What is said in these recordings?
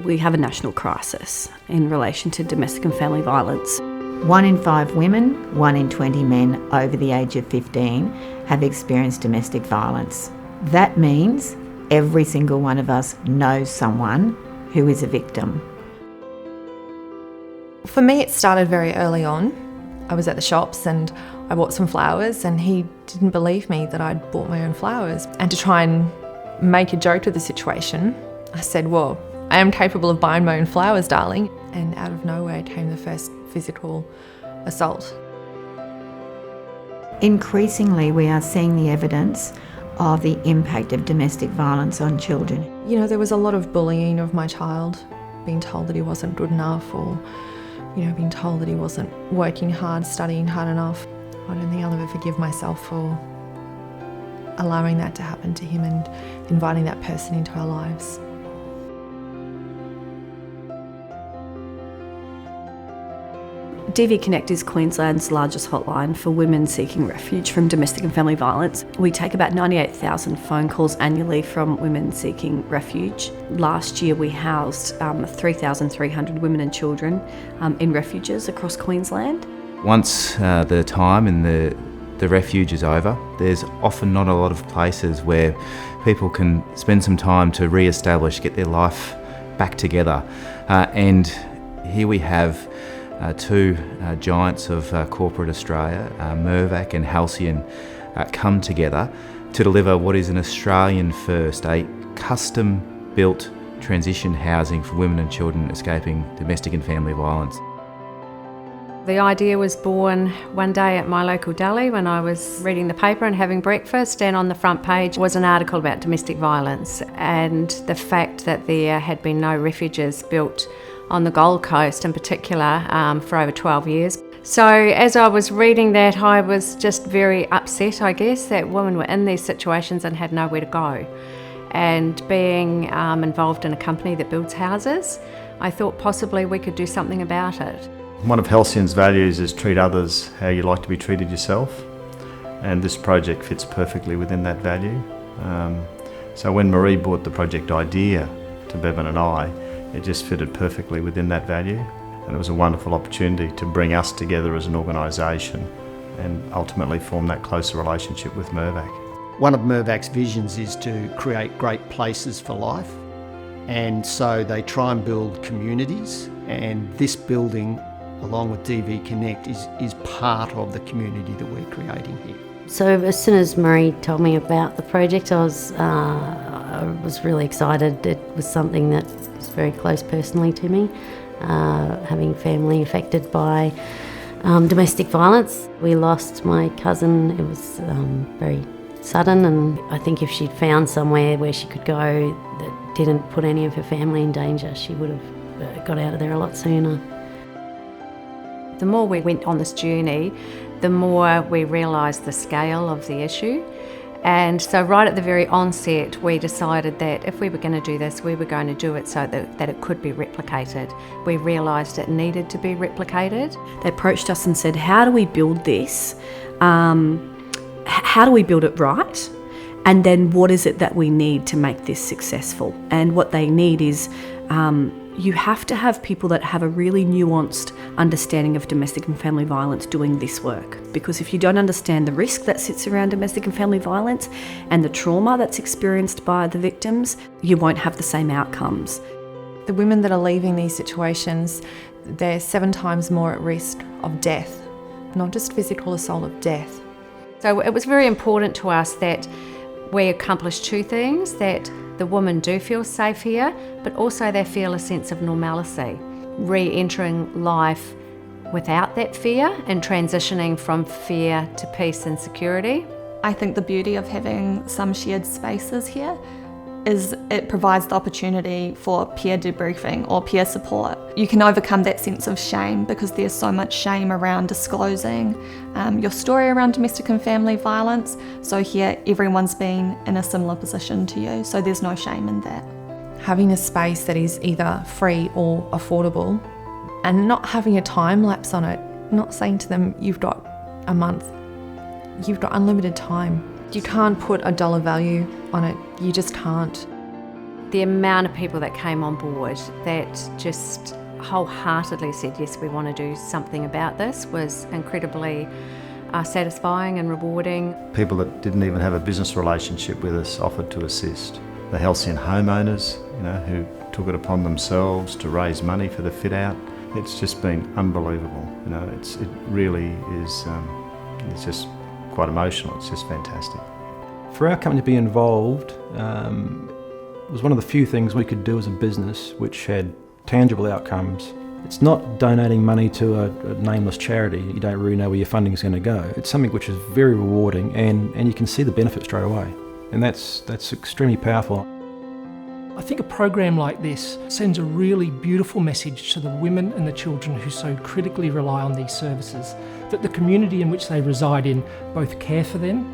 We have a national crisis in relation to domestic and family violence. 1 in 5 women, 1 in 20 men over the age of 15 have experienced domestic violence. That means every single one of us knows someone who is a victim. For me, it started very early on. I was at the shops and I bought some flowers, and he didn't believe me that I'd bought my own flowers. And to try and make a joke of the situation, I said, well, I am capable of buying my own flowers, darling. And out of nowhere came the first physical assault. Increasingly, we are seeing the evidence of the impact of domestic violence on children. You know, there was a lot of bullying of my child, being told that he wasn't good enough, or, being told that he wasn't working hard, studying hard enough. I don't think I'll ever forgive myself for allowing that to happen to him and inviting that person into our lives. DV Connect is Queensland's largest hotline for women seeking refuge from domestic and family violence. We take about 98,000 phone calls annually from women seeking refuge. Last year we housed 3,300 women and children in refuges across Queensland. Once the time in the refuge is over, there's often not a lot of places where people can spend some time to re-establish, get their life back together. And here we have two giants of corporate Australia, Mirvac and Halcyon, come together to deliver what is an Australian first, a custom-built transition housing for women and children escaping domestic and family violence. The idea was born one day at my local deli when I was reading the paper and having breakfast, and on the front page was an article about domestic violence and the fact that there had been no refuges built on the Gold Coast in particular for over 12 years. So as I was reading that, I was just very upset, I guess, that women were in these situations and had nowhere to go. And being involved in a company that builds houses, I thought possibly we could do something about it. One of Halcyon's values is treat others how you like to be treated yourself, and this project fits perfectly within that value. So when Marie brought the project idea to Bevan and I, it just fitted perfectly within that value, and it was a wonderful opportunity to bring us together as an organisation and ultimately form that closer relationship with Mirvac. One of Mirvac's visions is to create great places for life, and so they try and build communities, and this building along with DV Connect is part of the community that we're creating here. So as soon as Marie told me about the project, I was really excited. It was something that was very close personally to me, having family affected by domestic violence. We lost my cousin. It was very sudden, and I think if she'd found somewhere where she could go that didn't put any of her family in danger, she would have got out of there a lot sooner. The more we went on this journey, the more we realised the scale of the issue. And so right at the very onset, we decided that if we were going to do this, we were going to do it so that it could be replicated. We realised it needed to be replicated. They approached us and said, how do we build this? How do we build it right? And then what is it that we need to make this successful? And what they need is you have to have people that have a really nuanced understanding of domestic and family violence doing this work. Because if you don't understand the risk that sits around domestic and family violence and the trauma that's experienced by the victims, you won't have the same outcomes. The women that are leaving these situations, they're 7 times more at risk of death, not just physical assault, of death. So it was very important to us that we accomplish 2 things, that the women do feel safe here, but also they feel a sense of normalcy, re-entering life without that fear and transitioning from fear to peace and security. I think the beauty of having some shared spaces here is it provides the opportunity for peer debriefing or peer support. You can overcome that sense of shame because there's so much shame around disclosing your story around domestic and family violence. So here everyone's been in a similar position to you, so there's no shame in that. Having a space that is either free or affordable and not having a time lapse on it, not saying to them, you've got a month, you've got unlimited time. You can't put a dollar value on it, you just can't. The amount of people that came on board that just wholeheartedly said, yes, we want to do something about this, was incredibly satisfying and rewarding. People that didn't even have a business relationship with us offered to assist. The Halcyon homeowners, who took it upon themselves to raise money for the fit out. It's just been unbelievable. It really is. It's just quite emotional. It's just fantastic. For our company to be involved was one of the few things we could do as a business which had tangible outcomes. It's not donating money to a nameless charity. You don't really know where your funding is going to go. It's something which is very rewarding, and you can see the benefit straight away. And that's extremely powerful. I think a program like this sends a really beautiful message to the women and the children who so critically rely on these services, that the community in which they reside in both care for them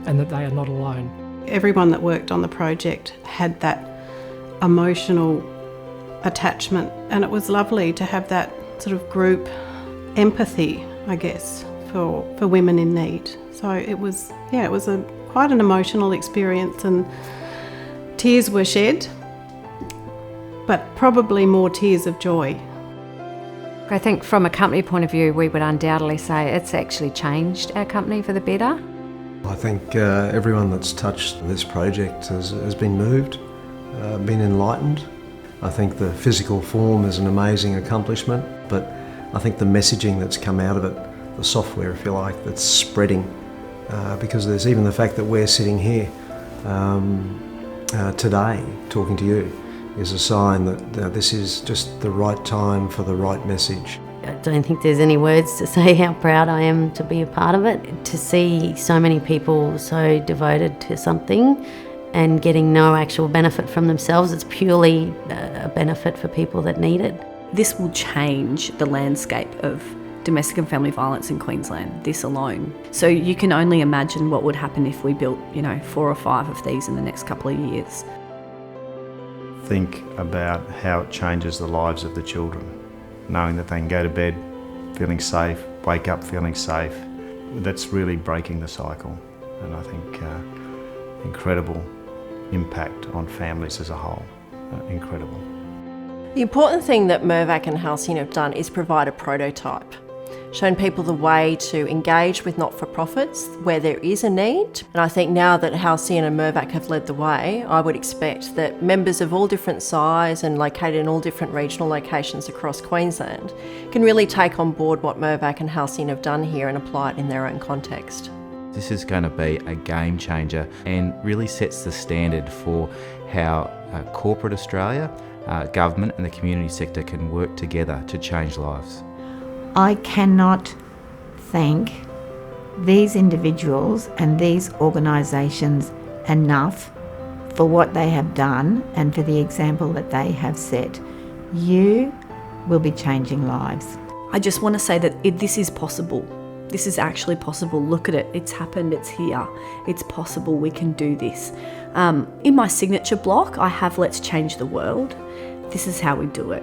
and that they are not alone. Everyone that worked on the project had that emotional attachment, and it was lovely to have that sort of group empathy, I guess, for women in need. So it was quite an emotional experience, and tears were shed, but probably more tears of joy. I think from a company point of view, we would undoubtedly say it's actually changed our company for the better. I think everyone that's touched this project has been moved, been enlightened. I think the physical form is an amazing accomplishment, but I think the messaging that's come out of it, the software, if you like, that's spreading, because there's even the fact that we're sitting here today talking to you is a sign that this is just the right time for the right message. I don't think there's any words to say how proud I am to be a part of it. To see so many people so devoted to something and getting no actual benefit from themselves, it's purely a benefit for people that need it. This will change the landscape of domestic and family violence in Queensland, this alone. So you can only imagine what would happen if we built, 4 or 5 of these in the next couple of years. Think about how it changes the lives of the children, knowing that they can go to bed feeling safe, wake up feeling safe. That's really breaking the cycle, and I think incredible impact on families as a whole. Incredible. The important thing that Mirvac and Halcyon have done is provide a prototype, shown people the way to engage with not-for-profits where there is a need. And I think now that Halcyon and Mirvac have led the way, I would expect that members of all different size and located in all different regional locations across Queensland can really take on board what Mirvac and Halcyon have done here and apply it in their own context. This is going to be a game changer and really sets the standard for how corporate Australia, government and the community sector can work together to change lives. I cannot thank these individuals and these organisations enough for what they have done and for the example that they have set. You will be changing lives. I just want to say that this is possible. This is actually possible. Look at it. It's happened. It's here. It's possible. We can do this. In my signature block, I have Let's Change the World. This is how we do it.